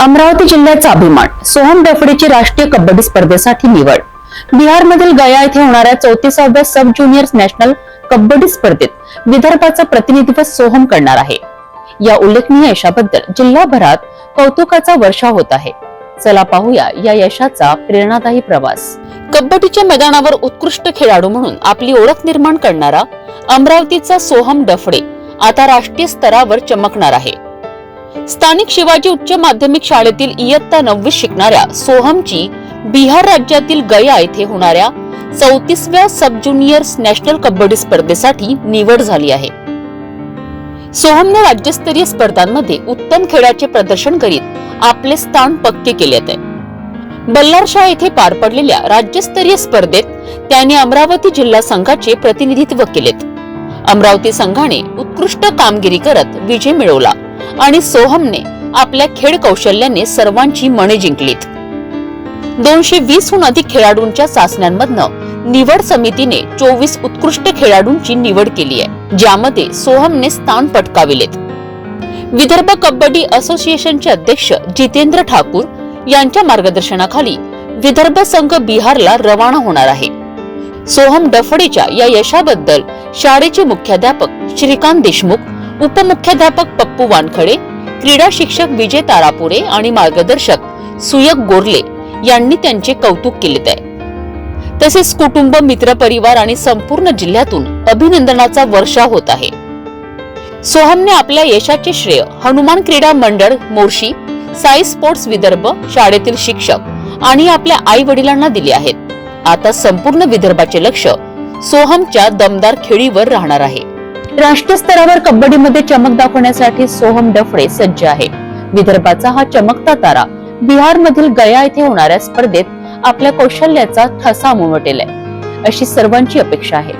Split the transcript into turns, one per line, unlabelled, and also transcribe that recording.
अमरावती जिल्ह्याचा अभिमान सोहम डफडेची राष्ट्रीय कबड्डी स्पर्धेसाठी निवड। बिहारमधील गया येथे होणाऱ्या 34व्या सब ज्युनियर नॅशनल कबड्डी स्पर्धेत विदर्भाचं प्रतिनिधित्व सोहम करणार आहे। या उल्लेखनीय यशाबद्दल जिल्हाभरात कौतुकाचा वर्षाव होत आहे। चला पाहूया या यशाचा प्रेरणादायी प्रवास। कबड्डीच्या मैदानावर उत्कृष्ट खेळाडू म्हणून आपली ओळख निर्माण करणारा अमरावतीचा सोहम डफडे आता राष्ट्रीय स्तरावर चमकणार आहे। स्थानिक शिवाजी उच्च माध्यमिक शाळेतील इयत्ता 9वी शिकणाऱ्या सोहमची बिहार राज्यातील गया येथे होणाऱ्या 34व्या सब ज्युनियर नॅशनल कबड्डी स्पर्धेसाठी निवड झाली आहे। सोहमने राज्यस्तरीय स्पर्धांमध्ये उत्तम खेळाचे प्रदर्शन करीत आपले स्थान पक्के केले आहे। बल्लारशाह येथे पार पडलेल्या राज्यस्तरीय स्पर्धेत त्याने अमरावती जिल्हा संघाचे प्रतिनिधित्व केलेत। अमरावती संघाने उत्कृष्ट कामगिरी करत विजय मिळवला आणि सोहमने आपल्या खेळ कौशल्याने सर्वांची मने जिंकलीत। 220हून अधिक खेळाडूंच्या चाचण्यांमधनं निवड समितीने 24 उत्कृष्ट खेळाडूंची निवड केली आहे, ज्यामध्ये सोहमने स्थान पटकाविलेत। विदर्भ कबड्डी असोसिएशनचे अध्यक्ष जितेंद्र ठाकूर यांच्या मार्गदर्शनाखाली विदर्भ संघ बिहारला रवाना होणार आहे। सोहम डफडेच्या या यशाबद्दल शाळेचे मुख्याध्यापक श्रीकांत देशमुख, उपमुख्याध्यापक पप्पू वानखडे, क्रीडा शिक्षक विजय तारापुरे आणि मार्गदर्शक सुयक गोरले यांनी त्यांचे कौतुक केले आहे। तसेच कुटुंब, मित्रपरिवार आणि संपूर्ण जिल्ह्यातून अभिनंदनाचा वर्षाव होत आहे। सोहमने आपल्या यशाचे श्रेय हनुमान क्रीडा मंडळ मोर्शी, साई स्पोर्ट्स विदर्भ, शाळेतील शिक्षक आणि आपल्या आई वडिलांना दिले आहेत। आता संपूर्ण विदर्भाचे लक्ष सोहमच्या दमदार खेळीवर राहणार आहे। राष्ट्रीय स्तरावर कबड्डीमध्ये चमक दाखवण्यासाठी सोहम डफडे सज्ज आहे। विदर्भाचा हा चमकता तारा बिहारमधील गया येथे होणाऱ्या स्पर्धेत आपल्या कौशल्याचा ठसा उमटवेल अशी सर्वांची अपेक्षा आहे।